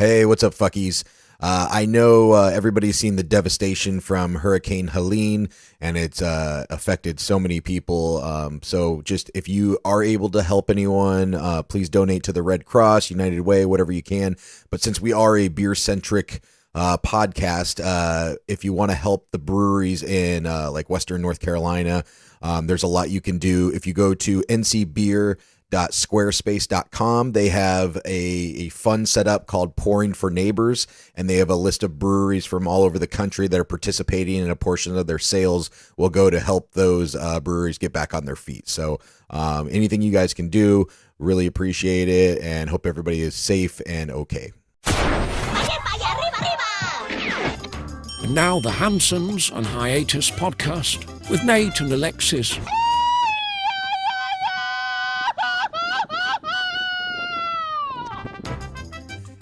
Hey, what's up, fuckies? I know everybody's seen the devastation from Hurricane Helene, and it's affected so many people. So just if you are able to help anyone, please donate to the Red Cross, United Way, whatever you can. But since we are a beer-centric podcast, if you want to help the breweries in like Western North Carolina, there's a lot you can do. If you go to ncbeer.squarespace.com, they have a fund set up called Pouring for Neighbors, and they have a list of breweries from all over the country that are participating, and a portion of their sales will go to help those breweries get back on their feet. So anything you guys can do, really appreciate it, and hope everybody is safe and okay. And now the Hansons and Hiatus podcast with Nate and Alexis.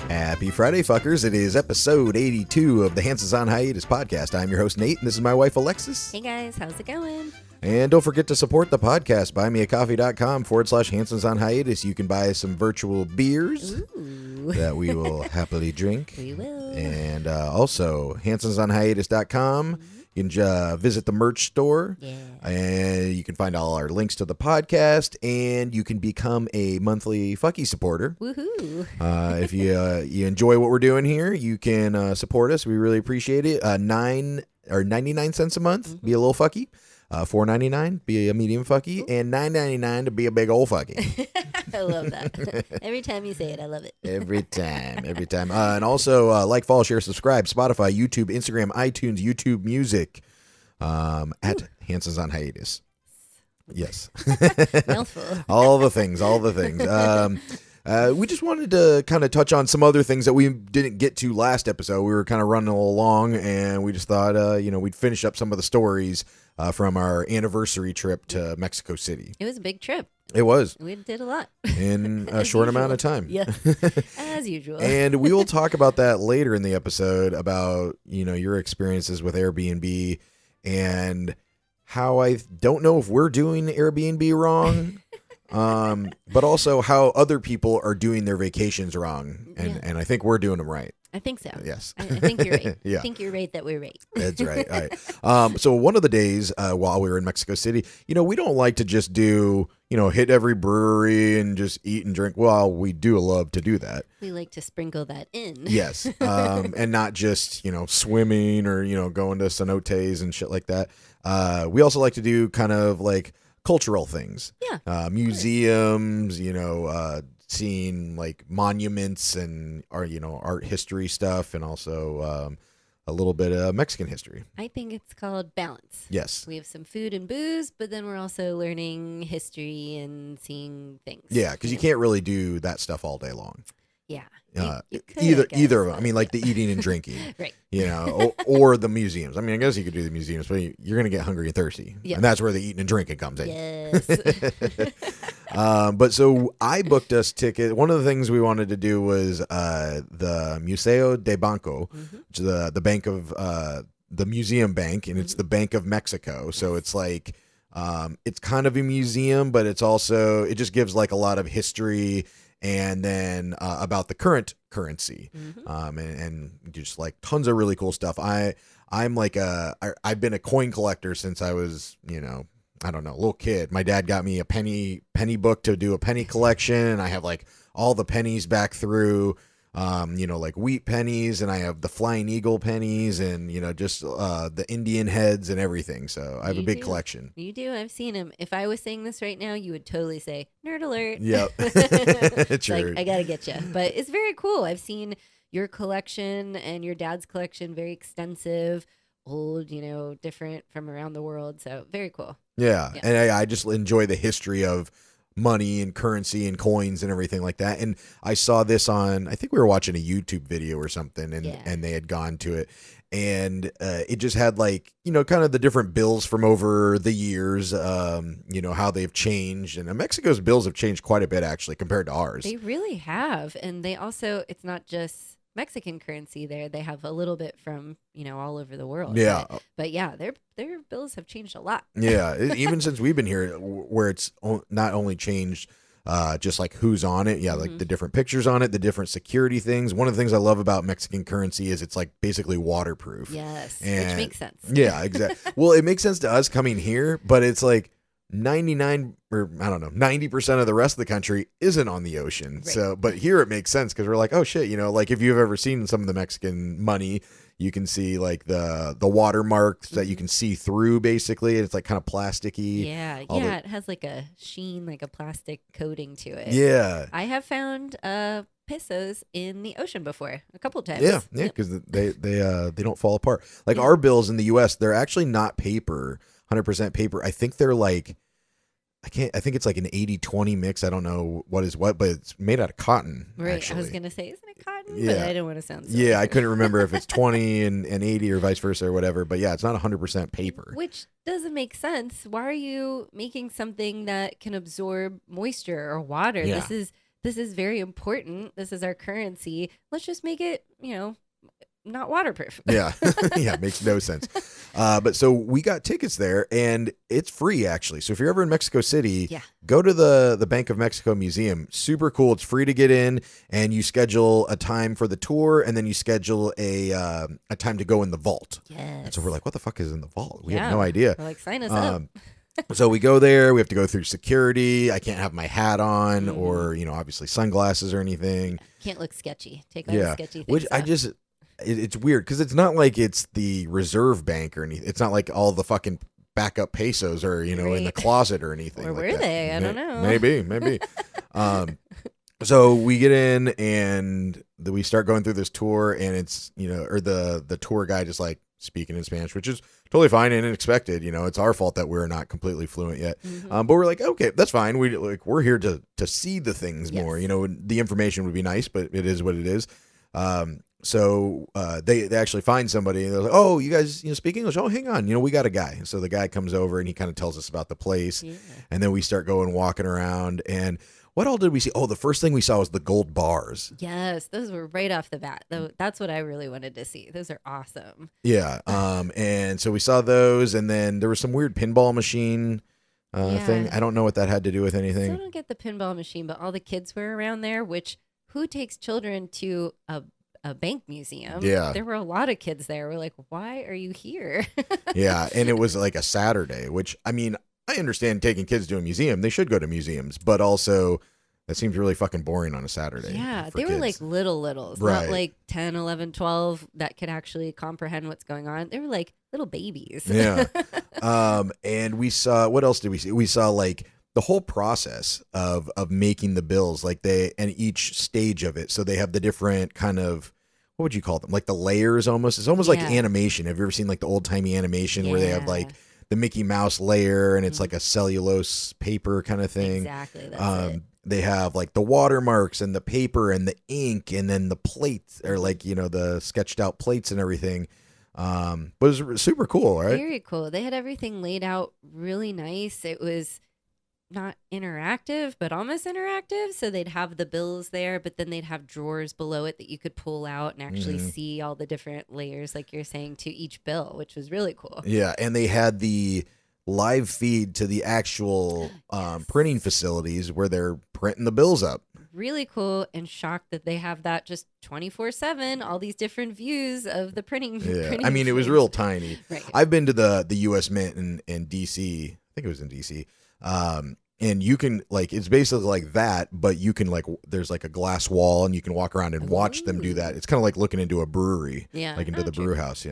Happy Friday, fuckers. It is episode 82 of the Hansons on Hiatus podcast. I'm your host, Nate, and this is my wife, Alexis. Hey guys, how's it going? And don't forget to support the podcast. buymeacoffee.com/Hansons on Hiatus. You can buy some virtual beers that we will happily drink. We will. And also, hansonsonhiatus.com. You can visit the merch store. Yeah. And you can find all our links to the podcast. And you can become a monthly fucky supporter. Woohoo. If you enjoy what we're doing here, you can support us. We really appreciate it. 99 cents a month, be a little fucky. $4.99, be a medium fucky, and $9.99 to be a big old fucky. I love that. Every time you say it, I love it. Every time. And also, like, follow, share, subscribe, Spotify, YouTube, Instagram, iTunes, YouTube Music, at Hansons on Hiatus. Yes. Mouthful. All the things. We just wanted to kind of touch on some other things that we didn't get to last episode. We were kind of running along, and we just thought, we'd finish up some of the stories from our anniversary trip to Mexico City. It was a big trip. It was. We did a lot. In a short amount of time. Yeah, as usual. And we will talk about that later in the episode about, your experiences with Airbnb and how I don't know if we're doing Airbnb wrong. But also how other people are doing their vacations wrong. And I think we're doing them right. I think so. Yes. I think you're right. Yeah. I think you're right that we're right. That's right. All right. So one of the days while we were in Mexico City, we don't like to just do, hit every brewery and just eat and drink. Well, we do love to do that. We like to sprinkle that in. Yes. And not just, swimming or, going to cenotes and shit like that. We also like to do kind of like cultural things. Yeah. Museums, seeing like monuments and art history stuff, and also a little bit of Mexican history. I think it's called balance. Yes. We have some food and booze, but then we're also learning history and seeing things. Yeah, because you can't really do that stuff all day long. Yeah. You could, Either of them. I mean, like the eating and drinking, right? Or the museums. I mean, I guess you could do the museums, but you're going to get hungry and thirsty, and that's where the eating and drinking comes in. Yes. But so I booked us ticket. One of the things we wanted to do was the Museo de Banco, which is the bank of the museum bank, and it's the Bank of Mexico. So it's like it's kind of a museum, but it just gives like a lot of history. And then about the current currency, and just like tons of really cool stuff. I'm like I've been a coin collector since I was, I don't know, a little kid. My dad got me a penny book to do a penny collection, and I have like all the pennies back through, like wheat pennies, and I have the flying eagle pennies, and just the Indian heads and everything. So I have a big collection. You do. I've seen them. If I was saying this right now, you would totally say nerd alert. Yep. It's True. like I gotta get you, but it's very cool. I've seen your collection and your dad's collection, very extensive, old, different from around the world. So very cool. Yeah. And I just enjoy the history of money and currency and coins and everything like that. And I saw this on, I think we were watching a YouTube video or something, and they had gone to it, and it just had like, kind of the different bills from over the years, how they've changed. And Mexico's bills have changed quite a bit actually compared to ours. They really have. And they also, it's not just Mexican currency there. They have a little bit from, all over the world. Yeah. But yeah, their bills have changed a lot. Yeah. Even since we've been here, where it's not only changed just like who's on it. Yeah, like the different pictures on it, the different security things. One of the things I love about Mexican currency is it's like basically waterproof. Yes, And which makes sense. yeah, exactly. Well, it makes sense to us coming here, but it's like 99 or I don't know, 90% of the rest of the country isn't on the ocean. Right. So, but here it makes sense because we're like, oh shit, like if you've ever seen some of the Mexican money, you can see like the watermarks that you can see through basically. And it's like kind of plasticky. Yeah, it has like a sheen, like a plastic coating to it. Yeah. I have found pesos in the ocean before a couple times. Yeah, because they don't fall apart. Like our bills in the U.S., they're actually not paper, 100% paper. I think they're like, I think it's like an 80-20 mix. I don't know what is what, but it's made out of cotton. Right. Actually. I was gonna say, isn't it cotton? Yeah. But I didn't want to sound silly. Yeah, I couldn't remember if it's 20 and 80 or vice versa or whatever. But yeah, it's not 100% paper. Which doesn't make sense. Why are you making something that can absorb moisture or water? Yeah. This is very important. This is our currency. Let's just make it, not waterproof. Yeah. Yeah, makes no sense. But so we got tickets there and it's free actually. So if you're ever in Mexico City, go to the Bank of Mexico Museum. Super cool. It's free to get in and you schedule a time for the tour and then you schedule a time to go in the vault. Yes. And so we're like, what the fuck is in the vault? We have no idea. We're like, sign us up. So we go there. We have to go through security. I can't have my hat on or, obviously sunglasses or anything. Can't look sketchy. Take all the sketchy things Which off. It's weird because it's not like it's the reserve bank or anything. It's not like all the fucking backup pesos are, in the closet or anything. Or like were that. they? I don't know. Maybe. So we get in and we start going through this tour and it's, or the tour guide is like speaking in Spanish, which is totally fine and expected. It's our fault that we're not completely fluent yet. But we're like, okay, that's fine. We're here to see the things more. The information would be nice, but it is what it is. So they actually find somebody and they're like, oh, you guys speak English? Oh, hang on. We got a guy. And so the guy comes over and he kind of tells us about the place. Yeah. And then we start walking around. And what all did we see? Oh, the first thing we saw was the gold bars. Yes, those were right off the bat. That's what I really wanted to see. Those are awesome. Yeah. And so we saw those. And then there was some weird pinball machine thing. I don't know what that had to do with anything. I don't get the pinball machine, but all the kids were around there, who takes children to a bank museum? Yeah. There were a lot of kids there. We're like, why are you here? Yeah. And it was like a Saturday, which, I mean, I understand taking kids to a museum. They should go to museums, but also that seems really fucking boring on a Saturday. Yeah. They were like littles, right. Not like 10, 11, 12 that could actually comprehend what's going on. They were like little babies. Yeah. And we saw, what else did we see? We saw like the whole process of making the bills, like and each stage of it. So they have the different kind of, what would you call them? Like the layers almost. It's almost like animation. Have you ever seen like the old timey animation where they have like the Mickey Mouse layer and it's like a cellulose paper kind of thing? Exactly. That's it. They have like the watermarks and the paper and the ink and then the plates or like, the sketched out plates and everything. But it was super cool, right? Very cool. They had everything laid out really nice. It was not interactive, but almost interactive. So they'd have the bills there, but then they'd have drawers below it that you could pull out and actually see all the different layers, like you're saying, to each bill, which was really cool. Yeah. And they had the live feed to the actual printing facilities where they're printing the bills up. Really cool, and shocked that they have that just 24/7, all these different views of the printing. Yeah. I mean, it was real tiny. Right. I've been to the U.S. Mint in D.C. I think it was in D.C. And you can like, it's basically like that, but you can like, there's like a glass wall and you can walk around and watch them do that. It's kind of like looking into a brewery, like into the brew house,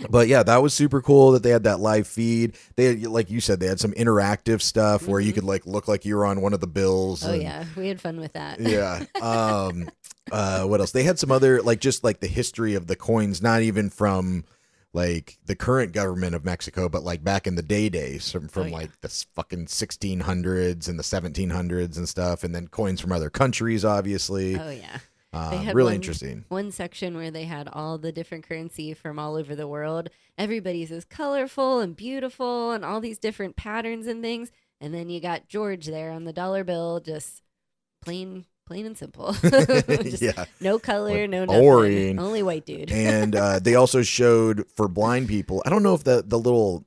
But yeah, that was super cool that they had that live feed. They had, like you said, they had some interactive stuff where you could like look like you were on one of the bills. Oh yeah, we had fun with that. Yeah. What else? They had some other like just like the history of the coins, not even from like the current government of Mexico, but like back in the days from like the fucking 1600s and the 1700s and stuff, and then coins from other countries, obviously. Oh yeah. They had really interesting. One section where they had all the different currency from all over the world. Everybody's is colorful and beautiful and all these different patterns and things. And then you got George there on the dollar bill, just plain and simple. No color, no nothing. Boring. Only white dude. And they also showed for blind people. I don't know if the little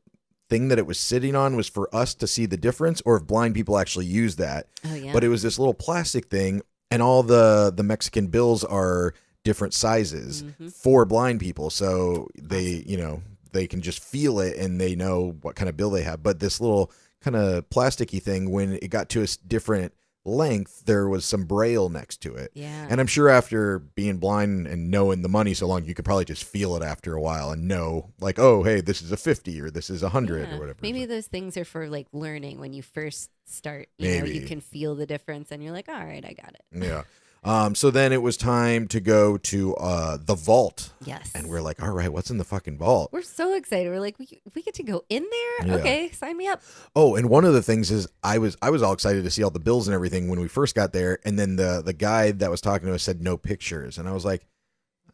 thing that it was sitting on was for us to see the difference, or if blind people actually use that. Oh yeah. But it was this little plastic thing, and all the Mexican bills are different sizes for blind people, so they they can just feel it and they know what kind of bill they have. But this little kind of plasticky thing, when it got to a different length, there was some braille next to it. Yeah. And I'm sure after being blind and knowing the money so long, you could probably just feel it after a while and know, like, oh, hey, this is a 50 or this is a 100 or whatever. Maybe those things are for like learning when you first start. You know, you can feel the difference and you're like, all right, I got it. Yeah. So then it was time to go to the vault. Yes. And we're like, all right, what's in the fucking vault? We're so excited. We're like, we get to go in there? Yeah. Okay, sign me up. Oh, and one of the things is I was all excited to see all the bills and everything when we first got there. And then the guy that was talking to us said no pictures. And I was like,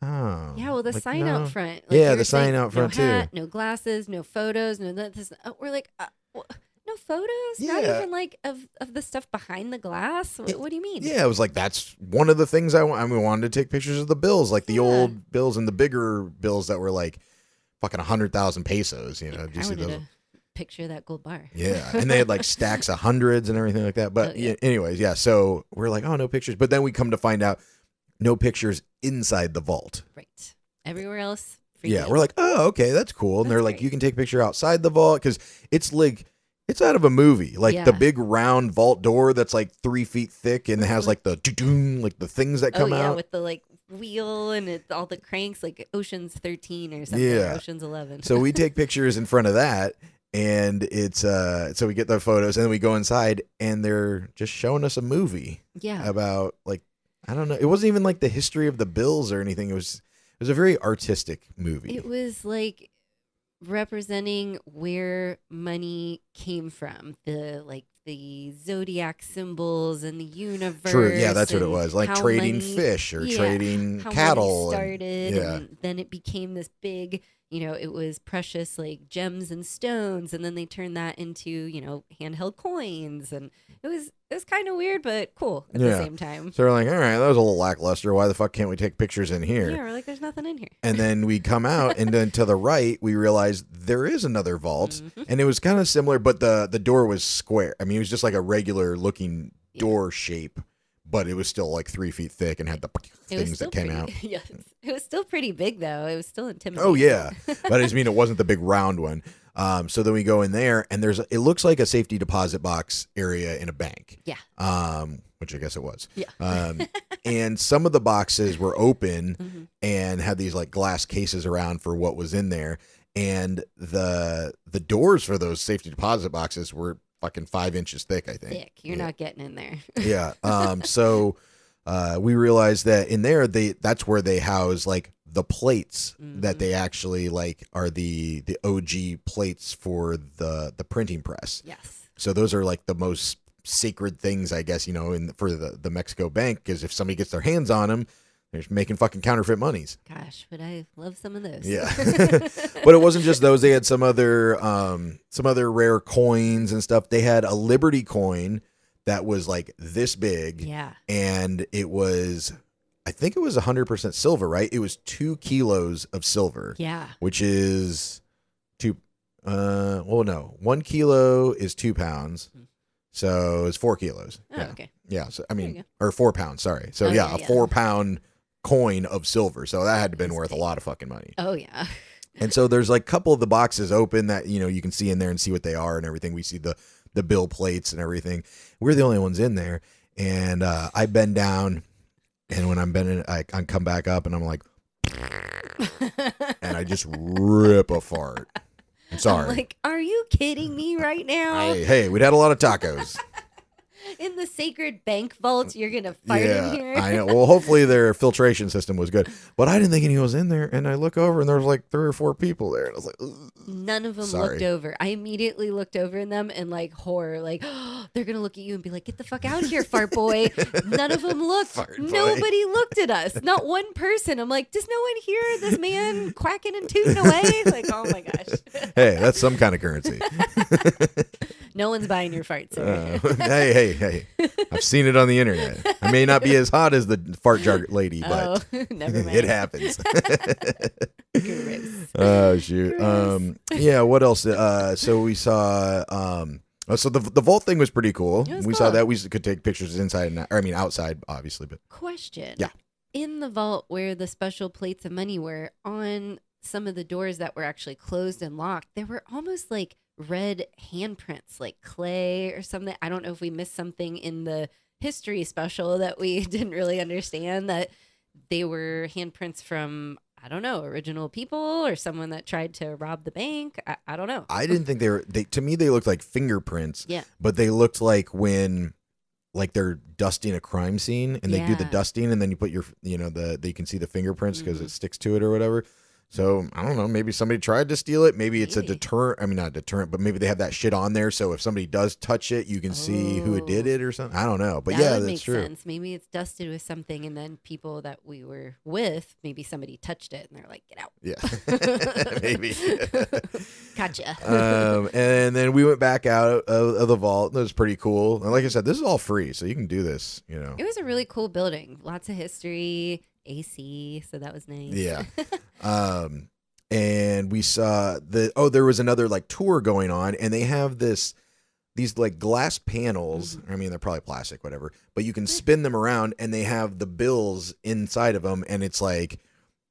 oh. Yeah, well, the like, sign no. out front. Like yeah, the sign out front, no hat, too. No glasses, no photos, no this. We're like, no photos? Yeah. Not even like of the stuff behind the glass? What do you mean? Yeah, it was like, that's one of the things we wanted to take pictures of the bills, like the old bills and the bigger bills that were like fucking 100,000 pesos, you know. Do you see those? Picture that gold bar. Yeah, and they had like stacks of hundreds and everything like that. But anyways, yeah, so we're like, oh, no pictures. But then we come to find out no pictures inside the vault. Right. Everywhere else, yeah, we're like, oh, okay, that's cool. And they're like, you can take a picture outside the vault, because it's like, it's out of a movie, like the big round vault door that's like 3 feet thick and it has like the like the things that come out with the like wheel and all the cranks, like Ocean's 13 or something. Yeah. Ocean's 11. So we take pictures in front of that, and it's so we get the photos, and then we go inside, and they're just showing us a movie. Yeah. About like, I don't know, it wasn't even like the history of the bills or anything. It was a very artistic movie. It was like representing where money came from, the zodiac symbols and the universe. True, yeah, that's what it was. Like trading fish or trading how cattle. Money started, and and then it became this big, it was precious like gems and stones, and then they turned that into, handheld coins, and it was kind of weird but cool at the same time. So we're like, all right, that was a little lackluster. Why the fuck can't we take pictures in here? Yeah, we're like, there's nothing in here. And then we come out, and then to the right, we realize there is another vault, and it was kind of similar, but the door was square. I mean, it was just like a regular looking door shape, but it was still like 3 feet thick and had the things that came out. Yes, it was still pretty big though. It was still intimidating. Oh yeah, but I just mean it wasn't the big round one. So then we go in there, and it looks like a safety deposit box area in a bank. Yeah. Which I guess it was. Yeah. And some of the boxes were open and had these like glass cases around for what was in there. And the doors for those safety deposit boxes were fucking 5 inches thick, I think. Thick. You're not getting in there. Yeah. So we realized that in there, that's where they house like the plates that they actually like are the OG plates for the printing press. Yes. So those are like the most sacred things, I guess, for the Mexico bank, because if somebody gets their hands on them, they're making fucking counterfeit monies. Gosh, would I love some of those? Yeah. But it wasn't just those. They had some other rare coins and stuff. They had a Liberty coin that was like this big. Yeah. And I think it was 100% silver, right? It was 2 kilos of silver. Yeah. Which is 1 kilo is 2 pounds. So it's 4 kilos. Oh, yeah. okay. Yeah. So, I mean, or 4 pounds, sorry. So a 4-pound coin of silver. So that had to have been worth a lot of fucking money. Oh, yeah. And so there's like a couple of the boxes open that, you can see in there and see what they are and everything. We see the bill plates and everything. We're the only ones in there. And I bend down, and when I'm bending, I come back up, and I'm like, and I just rip a fart. I'm sorry. I'm like, are you kidding me right now? Hey, we'd had a lot of tacos. In the sacred bank vault, you're going to fart in here? I know. Well, hopefully their filtration system was good. But I didn't think anyone was in there. And I look over, and there was like 3 or 4 people there. And I was like, ugh. None of them looked over. I immediately looked over in them and like horror, like, oh, they're going to look at you and be like, get the fuck out of here, fart boy. None of them looked. Nobody looked at us. Not one person. I'm like, does no one hear this man quacking and tooting away? Like, oh my gosh. Hey, that's some kind of currency. No one's buying your farts. Hey. I've seen it on the internet. I may not be as hot as the fart jar lady, but never mind. it happens. Gross. Oh shoot. Gross. Yeah. What else? So we saw. So the vault thing was pretty cool. It was We cool. saw that. We could take pictures inside and outside, obviously, but Question. Yeah. In the vault where the special plates of money were, on some of the doors that were actually closed and locked, there were almost like red handprints, like clay or something. I don't know if we missed something in the history special that we didn't really understand, that they were handprints from, I don't know, original people or someone that tried to rob the bank. I don't know. I didn't think they were. To me, they looked like fingerprints. Yeah. But they looked like when, like they're dusting a crime scene and they do the Yeah. dusting and then you put your, you can see the fingerprints because Mhm. it sticks to it or whatever. So I don't know. Maybe somebody tried to steal it. Maybe it's a Maybe. deterrent. I mean, not a deterrent, but maybe they have that shit on there. So if somebody does touch it, you can see who did Oh. it or something. I don't know. But that yeah, would that's make true. sense. Maybe it's dusted with something, and then people that we were with, maybe somebody touched it, and they're like, "Get out." Yeah, maybe. Gotcha. And then we went back out of the vault. That was pretty cool. And like I said, this is all free, so you can do this. It was a really cool building. Lots of history, AC, so that was nice. Yeah. And we saw there was another like tour going on, and they have these like glass panels. I mean, they're probably plastic, whatever, but you can spin them around, and they have the bills inside of them, and it's like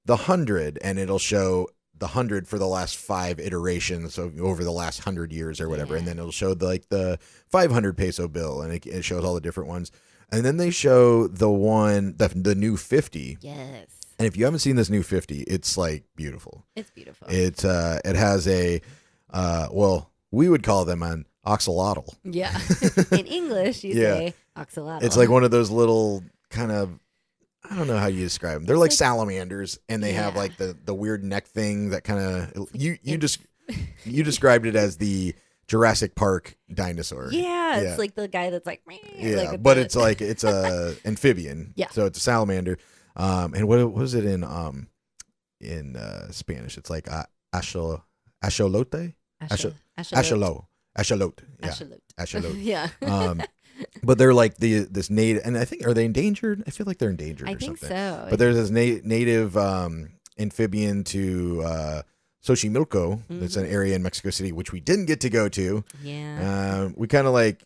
the 100, and it'll show the 100 for the last 5 iterations of over the last 100 years or whatever, and then it'll show the 500 peso bill, and it shows all the different ones, and then they show the new 50. Yes. And if you haven't seen this new 50, it's like beautiful. It's beautiful. It has a we would call them an axolotl. Yeah. In English, you Yeah. say axolotl. It's like one of those little kind of, I don't know how you describe them. They're like salamanders, and they have Yeah. like the weird neck thing that kind of you described it as the Jurassic Park dinosaur. Yeah, Yeah. it's like the guy that's like, meh, Yeah, like with but the- it's a amphibian. Yeah. So it's a salamander. And what was it in Spanish? It's like axolote. Ashol- Axolot. Yeah. Asholote. Axolot. Yeah. But they're like this native, and I think, are they endangered? I feel like they're endangered I or think something. so. But there's this native amphibian to Xochimilco. That's an area in Mexico City, which we didn't get to go to. Yeah. We kind of like,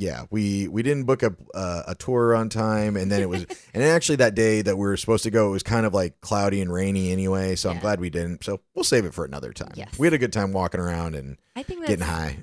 yeah, we didn't book a tour on time, and then it was, and actually that day that we were supposed to go, it was kind of like cloudy and rainy anyway. So I'm Yeah. glad we didn't. So we'll save it for another time. Yes. We had a good time walking around and I think getting high.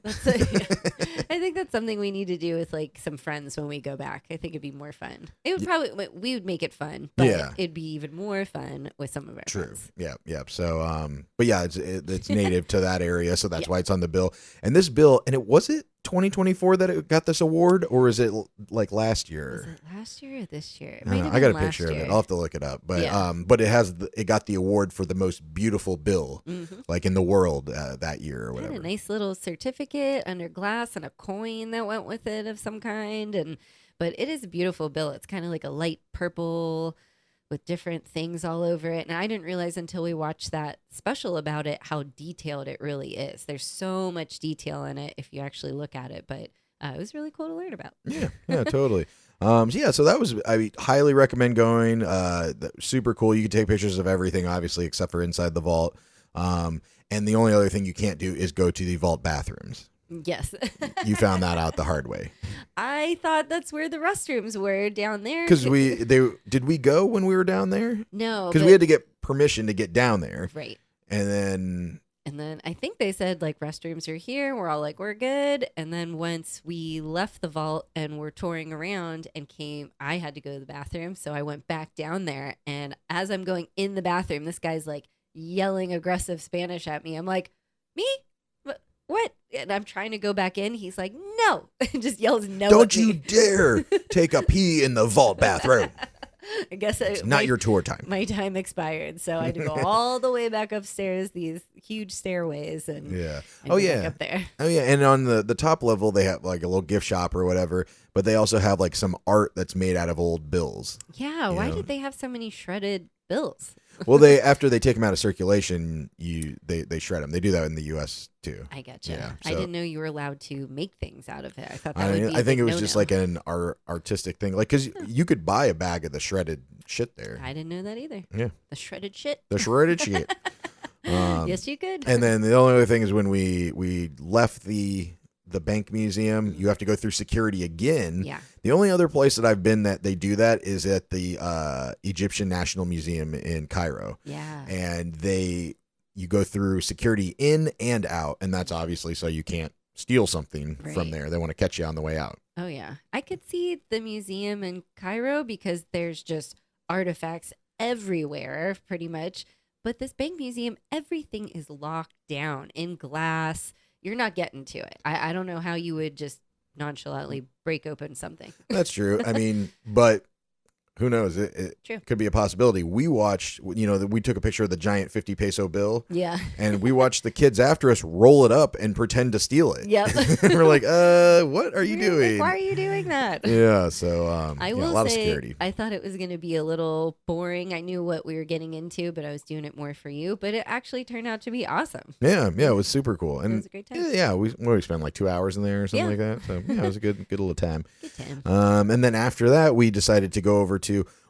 I think that's something we need to do with like some friends when we go back. I think it'd be more fun. It would probably, we would make it fun, but Yeah. it'd be even more fun with some of our True. friends. Yeah. So, but yeah, it's native to that area, so that's why it's on the bill. And this bill, and was it 2024 that it got this award, or is it like last Was year? it last year or this year? It I might don't know. have I got been a last picture of year. it. I'll have to look it up. But Yeah. but it got the award for the most beautiful bill, Mhm. like in the world that year or It had whatever. a nice little certificate under glass and a coin that went with it of some kind, but it is a beautiful bill. It's kind of like a light purple with different things all over it. And I didn't realize until we watched that special about it how detailed it really is. There's so much detail in it if you actually look at it, but it was really cool to learn about. Yeah, totally. So that was, I highly recommend going. Super cool. You can take pictures of everything, obviously, except for inside the vault. And the only other thing you can't do is go to the vault bathrooms. Yes. You found that out the hard way. I thought that's where the restrooms were down there. Because did we go when we were down there? No. Because we had to get permission to get down there. Right. And then I think they said like restrooms are here. We're all like, we're good. And then once we left the vault and we're touring around and I had to go to the bathroom. So I went back down there. And as I'm going in the bathroom, this guy's like yelling aggressive Spanish at me. I'm like, me? What? And I'm trying to go back in. He's like, no. And just yells no. don't at me. you dare take a pee in the vault bathroom. I guess It's not your tour time. my time expired. So I had to go all the way back upstairs, these huge stairways. And Yeah. and Oh, go back yeah. up there. Oh yeah, and on the top level they have like a little gift shop or whatever, but they also have like some art that's made out of old bills. Yeah, why know? did they have so many shredded bills? Well, after they take them out of circulation, they shred them. They do that in the U.S. too. I gotcha. Yeah, I so- didn't know you were allowed to make things out of it. I thought that would be I think a it was big just no-no. like an artistic thing, like because you could buy a bag of the shredded shit there. I didn't know that either. Yeah, The shredded shit. the shredded shit. Yes, you could. And then the only other thing is when we left the bank museum, you have to go through security again. Yeah. The only other place that I've been that they do that is at the Egyptian National Museum in Cairo. Yeah. And you go through security in and out, and that's obviously so you can't steal something from there. They want to catch you on the way out. Oh, yeah. I could see the museum in Cairo because there's just artifacts everywhere, pretty much. But this bank museum, everything is locked down in glass. You're not getting to it. I don't know how you would just nonchalantly break open something. That's true. I mean, but who knows? It True. could be a possibility. We watched, we took a picture of the giant 50 peso bill. Yeah. And we watched the kids after us roll it up and pretend to steal it. Yep. We're like, what are you doing? Why are you doing that? Yeah. So, I a will lot of say, security. I thought it was going to be a little boring. I knew what we were getting into, but I was doing it more for you. But it actually turned out to be awesome. Yeah. It was super cool. And it was a great time. Yeah. We spent like 2 hours in there or something like that. So, yeah, it was a good little time. Good time. And then after that, we decided to go over to.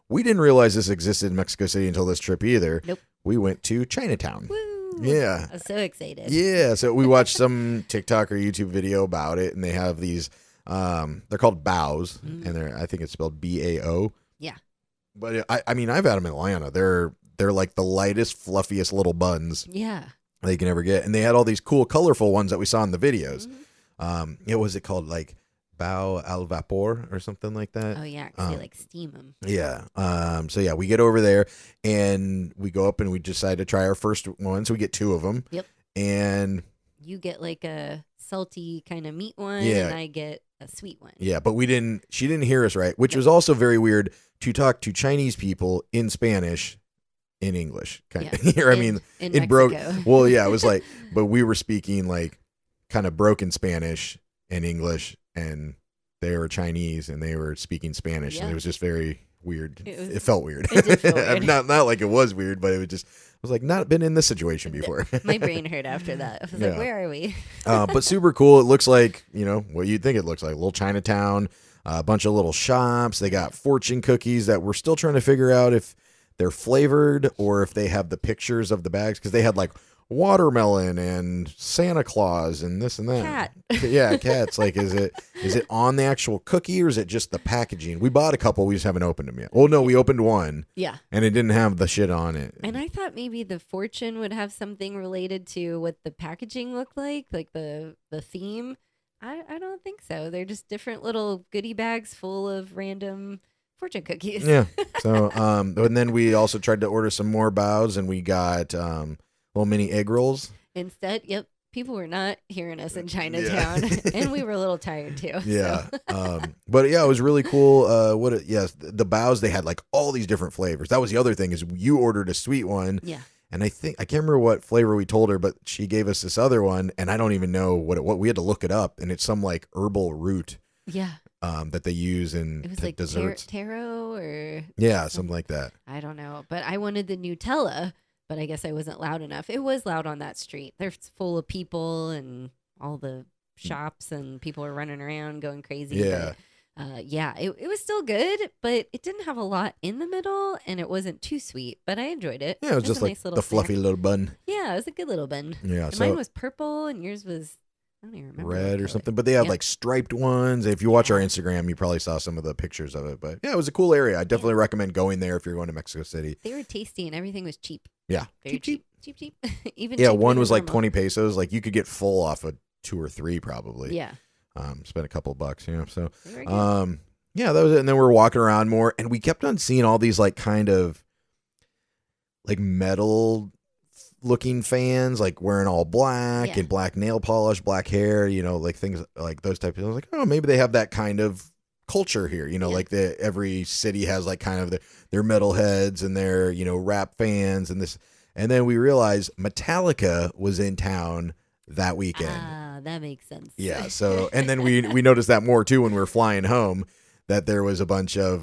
We didn't realize this existed in Mexico City until this trip either. Nope. We went to Chinatown. Woo. Yeah. I'm so excited. Yeah. So we watched some TikTok or YouTube video about it, and they have these. They're called baos, and I think it's spelled BAO. Yeah. But I mean, I've had them in Atlanta. They're like the lightest, fluffiest little buns Yeah. that you can ever get, and they had all these cool, colorful ones that we saw in the videos. What was it called? Like bao al vapor or something like that. Oh yeah, because you like steam them. Yeah. So yeah, we get over there and we go up and we decide to try our first one. So we get 2 of them. Yep. And you get like a salty kind of meat one, Yeah. and I get a sweet one. yeah, but she didn't hear us right, which was also very weird to talk to Chinese people in Spanish in English. Kind of here. I mean, in it broke. Mexico. Well, yeah, it was like, but we were speaking like kind of broken Spanish and English, and they were Chinese and they were speaking Spanish, and Yeah. it was just very weird. It It felt weird. It did feel weird. not like it was weird, but I was like, not been in this situation before. My brain hurt after that. I was Yeah. like, where are we? But super cool. It looks like, what you'd think it looks like. A little Chinatown, a bunch of little shops. They got fortune cookies that we're still trying to figure out if they're flavored or if they have the pictures of the bags, because they had like watermelon and Santa Claus and this and that. Cat. Yeah, cats. Like, is it on the actual cookie or is it just the packaging? We bought a couple. We just haven't opened them yet. Oh, no, we opened one. Yeah. And it didn't have the shit on it. And I thought maybe the fortune would have something related to what the packaging looked like the theme. I don't think so. They're just different little goodie bags full of random fortune cookies. Yeah. So, and then we also tried to order some more baos, and we got little mini egg rolls. Instead, yep, people were not hearing us in Chinatown, and we were a little tired too. Yeah. So. But yeah, it was really cool. The baos, they had like all these different flavors. That was the other thing, is you ordered a sweet one. Yeah. And I can't remember what flavor we told her, but she gave us this other one, and I don't even know what we had to look it up, and it's some like herbal root. Yeah. That they use in It was like desserts. taro or Something like that. I don't know, but I wanted the Nutella, but I guess I wasn't loud enough. It was loud on that street. They're full of people and all the shops, and people are running around going crazy. Yeah. But, it was still good, but it didn't have a lot in the middle, and it wasn't too sweet, but I enjoyed it. Yeah, it was just a like nice little the fluffy snack. little bun. Yeah, it was a good little bun. Yeah, And so mine was purple, and yours was, I don't even remember. what red or color. something, but they have Yeah. like striped ones. If you watch our Instagram, you probably saw some of the pictures of it. But yeah, it was a cool area. I definitely recommend going there if you're going to Mexico City. They were tasty, and everything was cheap. Yeah, Very cheap. Even Yeah, cheaper one than was like normal. 20 pesos. Like you could get full off of 2 or 3 probably. Yeah. Spent a couple bucks, So They were good. yeah, that was it. And then we were walking around more, and we kept on seeing all these like kind of like metal looking fans, like wearing all black Yeah. and black nail polish, black hair, like things like those types of things. I was like, oh, maybe they have that kind of culture here, Yeah. like every city has like kind of their metal heads and their, rap fans and this. And then we realized Metallica was in town that weekend. Ah, that makes sense. Yeah. So, and then we noticed that more too when we were flying home, that there was a bunch of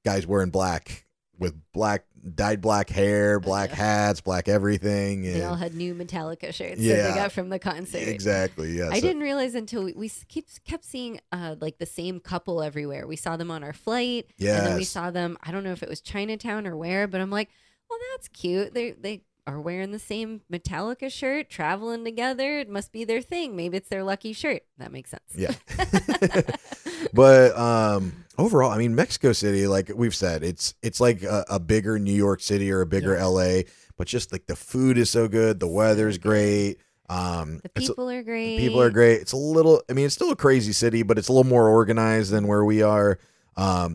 guys wearing black with dyed black hair, black hats, black everything. And They all had new Metallica shirts that Yeah. they got from the concert. exactly. Yeah. I didn't realize until we kept seeing like the same couple everywhere. We saw them on our flight, and then we Yes. saw them. I don't know if it was Chinatown or where, but I'm like, well, that's cute. They are wearing the same Metallica shirt, traveling together. It must be their thing. Maybe it's their lucky shirt. That makes sense. Yeah. But overall, I mean, Mexico City, like we've said, it's like a bigger New York City or a bigger LA, but just like the food is so good. The weather's great. The people are great. People are great. It's a little, I mean, it's still a crazy city, but it's a little more organized than where we are.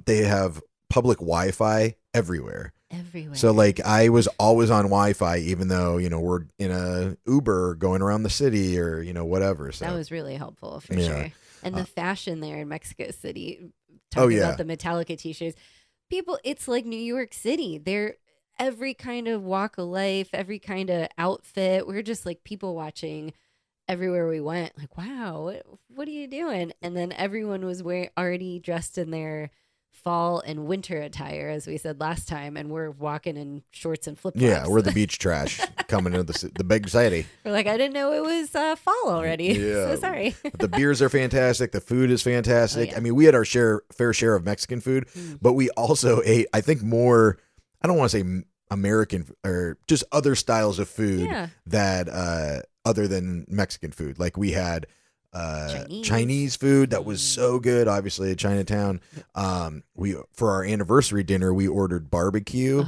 They have public Wi-Fi everywhere. So like I was always on Wi-Fi, even though, you know, we're in a Uber going around the city or, you know, whatever. So that was really helpful for sure. And the fashion there in Mexico City, talking about the Metallica t-shirts, people, it's like New York City. They're every kind of walk of life, every kind of outfit. We're just like people watching everywhere we went. Like, wow, what are you doing? And then everyone was already dressed in their fall and winter attire, as we said last time, and we're walking in shorts and flip-flops. Yeah, we're the beach trash coming into the big city. We're like, I didn't know it was fall already. Yeah. So sorry. The beers are fantastic. The food is fantastic. Oh, yeah. I mean, we had our fair share of Mexican food, but we also ate, I think, more, I don't want to say American or just other styles of food that other than Mexican food. Like we had Chinese food that was so good, obviously at Chinatown. We for our anniversary dinner we ordered barbecue.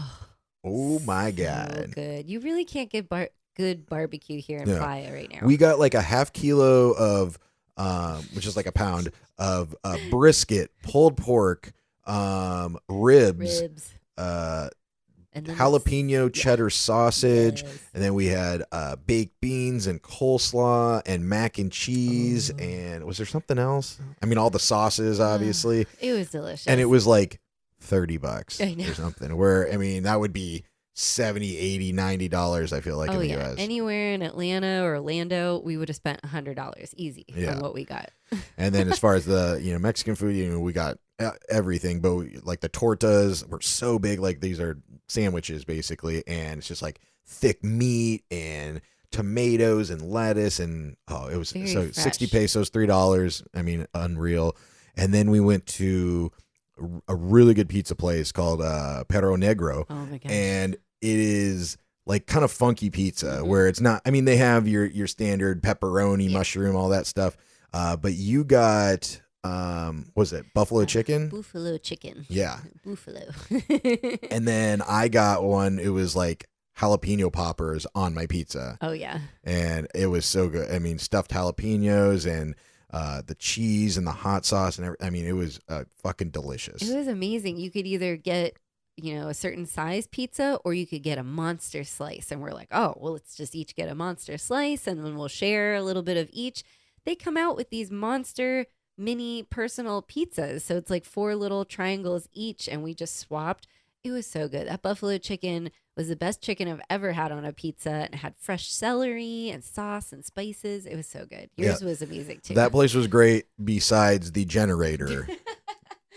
Oh my god, good. You really can't get good barbecue here in Playa right now. We got like a half kilo of which is like a pound of brisket, pulled pork, ribs. And jalapeno cheddar sausage, and then we had baked beans and coleslaw and mac and cheese, and was there something else? I mean, all the sauces, obviously. It was delicious, and it was like $30 or something. Where I mean, that would be $70, $80, $90. I feel like in the U.S. Anywhere in Atlanta or Orlando, we would have spent $100 easy on what we got. And then as far as the Mexican food, we got everything, but like the tortas were so big, like these are sandwiches basically, and it's just like thick meat and tomatoes and lettuce, and it was very so fresh. 60 pesos, $3. I mean, unreal. And then we went to a really good pizza place called Perro Negro. Oh my gosh. And it is like kind of funky pizza where it's not, I mean, they have your standard pepperoni, mushroom, all that stuff, but you got was it buffalo chicken? Buffalo chicken. Yeah. Buffalo. And then I got one, it was like jalapeno poppers on my pizza. Oh yeah. And it was so good. I mean, stuffed jalapenos and the cheese and the hot sauce and everything. I mean, it was fucking delicious. It was amazing. You could either get, a certain size pizza or you could get a monster slice. And we're like, oh, well, let's just each get a monster slice and then we'll share a little bit of each. They come out with these monster mini personal pizzas. So it's like 4 little triangles each, and we just swapped. It was so good. That buffalo chicken was the best chicken I've ever had on a pizza, and it had fresh celery and sauce and spices. It was so good. Yours was amazing too. That place was great besides the generator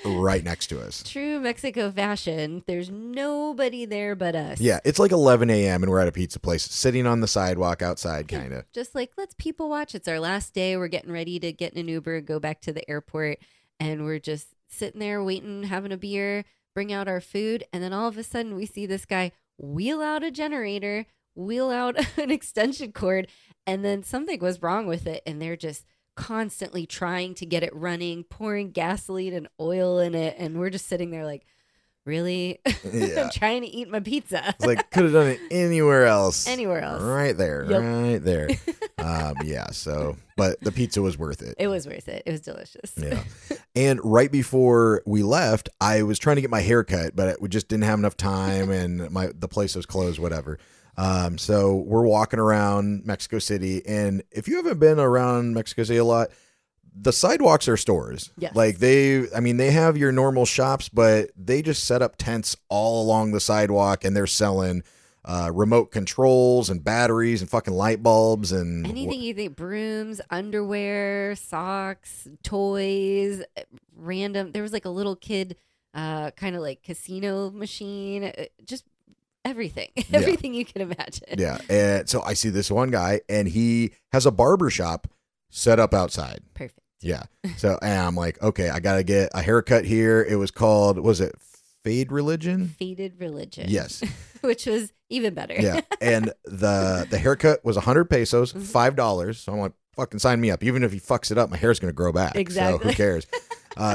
right next to us. True Mexico fashion. There's nobody there but us. Yeah, it's like 11 a.m. and we're at a pizza place sitting on the sidewalk outside, kind of. Just like, let's people watch. It's our last day. We're getting ready to get in an Uber, go back to the airport, and we're just sitting there waiting, having a beer, bring out our food, and then all of a sudden we see this guy wheel out a generator, wheel out an extension cord, and then something was wrong with it, and they're just constantly trying to get it running, pouring gasoline and oil in it, and we're just sitting there like, really? I'm trying to eat my pizza. It's like, could have done it anywhere else. Right there. Yep. Right there. But the pizza was worth it. It was worth it. It was delicious. Yeah. And right before we left, I was trying to get my hair cut, but we just didn't have enough time, and the place was closed, whatever. So we're walking around Mexico City, and if you haven't been around Mexico City a lot, the sidewalks are stores. Yes. Like they have your normal shops, but they just set up tents all along the sidewalk, and they're selling remote controls and batteries and fucking light bulbs and anything you think, brooms, underwear, socks, toys, random. There was like a little kid kind of like casino machine, just everything you can imagine. Yeah. And so I see this one guy, and he has a barber shop set up outside. Perfect. Yeah. So and I'm like, okay, I gotta get a haircut here. It was called, was it Faded Religion? Faded Religion. Yes. Which was Even better. Yeah. And the haircut was 100 pesos, $5. So I'm like, fucking sign me up. Even if he fucks it up, my hair's going to grow back. Exactly. So who cares?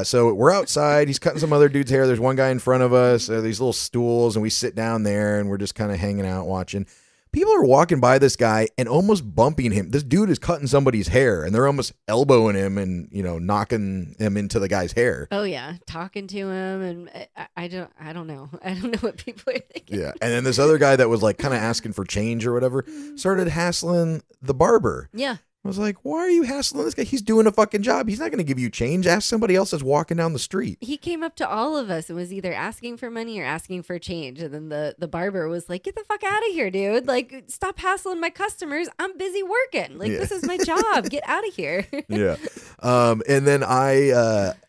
So we're outside. He's cutting some other dude's hair. There's one guy in front of us. These little stools, and we sit down there, and we're just kind of hanging out watching. People are walking by this guy and almost bumping him. This dude is cutting somebody's hair, and they're almost elbowing him and, knocking him into the guy's hair. Oh yeah, talking to him, and I don't know. I don't know what people are thinking. Yeah, and then this other guy that was like kind of asking for change or whatever started hassling the barber. Yeah. I was like, why are you hassling this guy? He's doing a fucking job. He's not going to give you change. Ask somebody else that's walking down the street. He came up to all of us and was either asking for money or asking for change. And then the barber was like, get the fuck out of here, dude. Like, stop hassling my customers. I'm busy working. Like, this is my job. Get out of here. Yeah. And then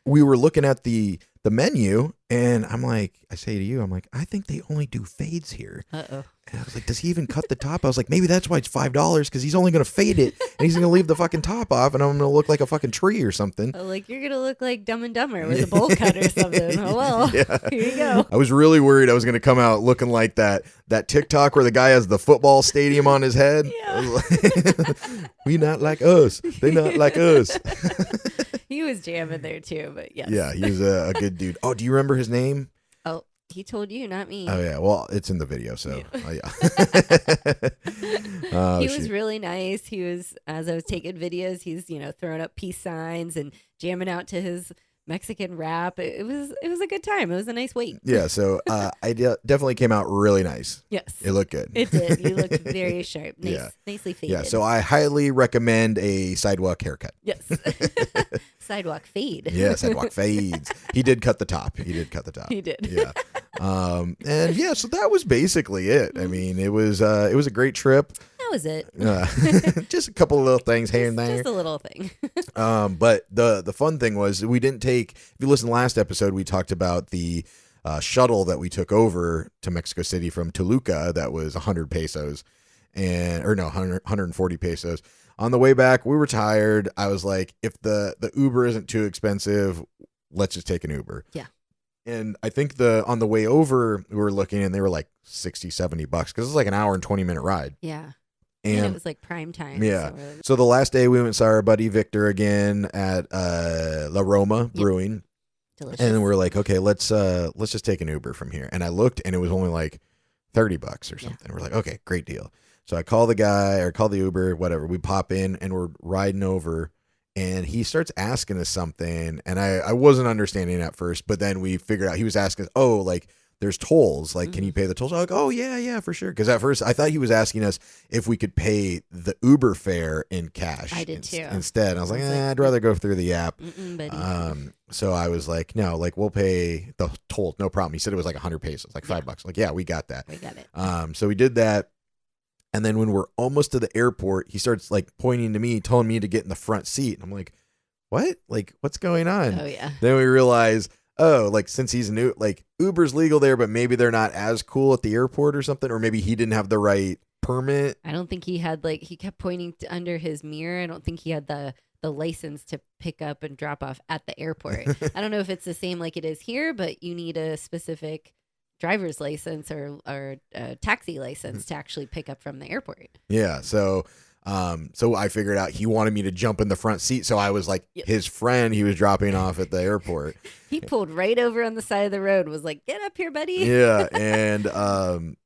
we were looking at the menu, and I say to you, I'm like, I think they only do fades here. Uh-oh. And I was like, does he even cut the top? I was like, maybe that's why it's $5, because he's only going to fade it, and he's going to leave the fucking top off, and I'm going to look like a fucking tree or something. Like, you're going to look like Dumb and Dumber with a bowl cut or something. Oh, well, yeah. Here you go. I was really worried I was going to come out looking like that TikTok where the guy has the football stadium on his head. Yeah. Like, we not like us. They not like us. He was jamming there too, but yes. Yeah, he was a good dude. Oh, do you remember his name? Oh, he told you, not me. Oh, yeah. Well, it's in the video, so. Yeah. Oh, yeah. He was really nice. He was, as I was taking videos, he's, throwing up peace signs and jamming out to his Mexican rap. It was a good time. It was a nice wait. Yeah, so I definitely came out really nice. Yes. It looked good. It did. You looked very sharp. Nice, Yeah. Nicely faded. Yeah, so I highly recommend a sidewalk haircut. Yes. Sidewalk fade. Yeah, sidewalk fades. He did cut the top. He did. Yeah. And yeah, so that was basically it. I mean, it was a great trip. That was it. Just a couple of little things here and there. Just a little thing. But the fun thing was we didn't take. If you listen to last episode, we talked about the shuttle that we took over to Mexico City from Toluca. That was 100 pesos, 140 pesos. On the way back, we were tired. I was like, if the Uber isn't too expensive, let's just take an Uber. Yeah. And I think on the way over, we were looking and they were like $60, $70 because it's like an hour and 20-minute ride. Yeah. And it was like prime time. Yeah. So the last day we went and saw our buddy Victor again at La Roma Brewing. Delicious. And then we're like, okay, let's just take an Uber from here. And I looked and it was only like $30 or something. Yeah. We're like, okay, great deal. So I call the Uber, whatever. We pop in and we're riding over and he starts asking us something. And I wasn't understanding at first, but then we figured out he was asking us, oh, like there's tolls. Like, can you pay the tolls? I'm like, oh, yeah, for sure. Because at first I thought he was asking us if we could pay the Uber fare in cash. I did too. Instead, I was like, I'd rather go through the app. So I was like, no, like we'll pay the toll. No problem. He said it was like 100 pesos, like $5. Like, yeah, we got that. We got it. So we did that. And then when we're almost to the airport, he starts like pointing to me, telling me to get in the front seat. And I'm like, what? Like, what's going on? Oh, yeah. Then we realize, oh, like since he's new, like Uber's legal there, but maybe they're not as cool at the airport or something. Or maybe he didn't have the right permit. I don't think he had he kept pointing under his mirror. I don't think he had the license to pick up and drop off at the airport. I don't know if it's the same like it is here, but you need a specific driver's license or a taxi license to actually pick up from the airport. Yeah. So I figured out he wanted me to jump in the front seat. So I was like his friend he was dropping off at the airport. He pulled right over on the side of the road, was like, get up here, buddy. Yeah. And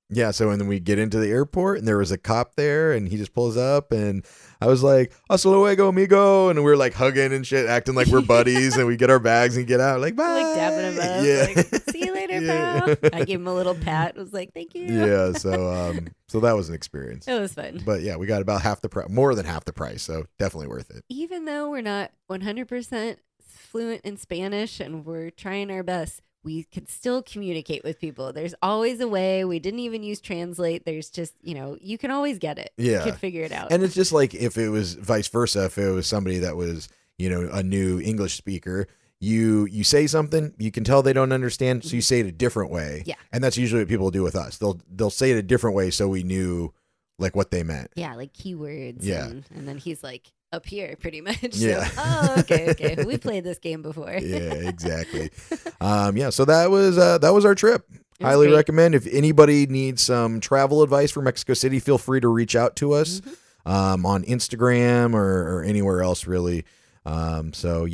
and then we get into the airport and there was a cop there and he just pulls up and I was like, hasta luego, amigo. And we're like hugging and shit, acting like we're buddies and we get our bags and get out like, bye. Like dabbing him up. Yeah. Like, see you later, pal. I gave him a little pat. Was like, thank you. Yeah. So that was an experience. It was fun. But yeah, we got about half the price, more than half the price. So definitely worth it. Even though we're not 100% fluent in Spanish and we're trying our best, we could still communicate with people. There's always a way. We didn't even use Translate. There's just, you can always get it. Yeah. You can figure it out. And it's just like if it was vice versa, if it was somebody that was, a new English speaker, you say something, you can tell they don't understand, so you say it a different way. Yeah. And that's usually what people do with us. They'll say it a different way so we knew like what they meant. Yeah, like keywords. Yeah. And then he's like, up here pretty much. Yeah. So, oh, okay. We played this game before. Yeah, exactly. So that was our trip. Highly great. recommend. If anybody needs some travel advice for Mexico City, feel free to reach out to us on Instagram or anywhere else, really. So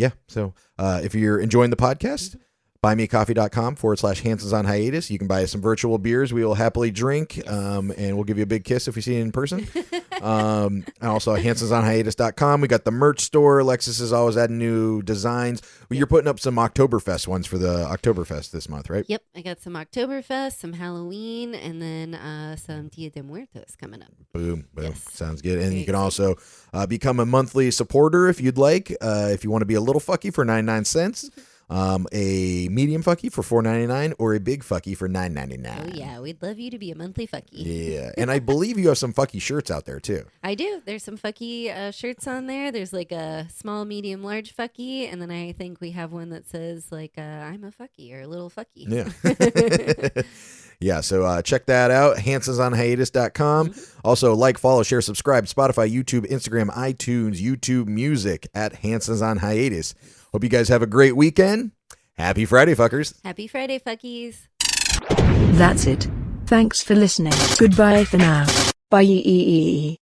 if you're enjoying the podcast, buymeacoffee.com/Hansons on Hiatus. You can buy us some virtual beers we will happily drink, and we'll give you a big kiss if we see you in person. And also HansonsOnHiatus.com. We got the merch store. Alexis is always adding new designs. Well, you're putting up some Oktoberfest ones for the Oktoberfest this month, right? Yep, I got some Oktoberfest, some Halloween, and then some Dia de Muertos coming up. Boom. Yes. Sounds good. And Very you can also become a monthly supporter if you'd like. If you want to be a little fucky for 99 cents. A medium fucky for $4.99 or a big fucky for $9.99. Oh yeah, we'd love you to be a monthly fucky. Yeah, and I believe you have some fucky shirts out there too. I do. There's some fucky shirts on there. There's like a small, medium, large fucky, and then I think we have one that says like I'm a fucky or a little fucky. Yeah. Yeah, so check that out, HansonsOnHiatus.com. Also, like, follow, share, subscribe, Spotify, YouTube, Instagram, iTunes, YouTube Music at Hansons on Hiatus. Hope you guys have a great weekend. Happy Friday, fuckers. Happy Friday, fuckies. That's it. Thanks for listening. Goodbye for now. Bye.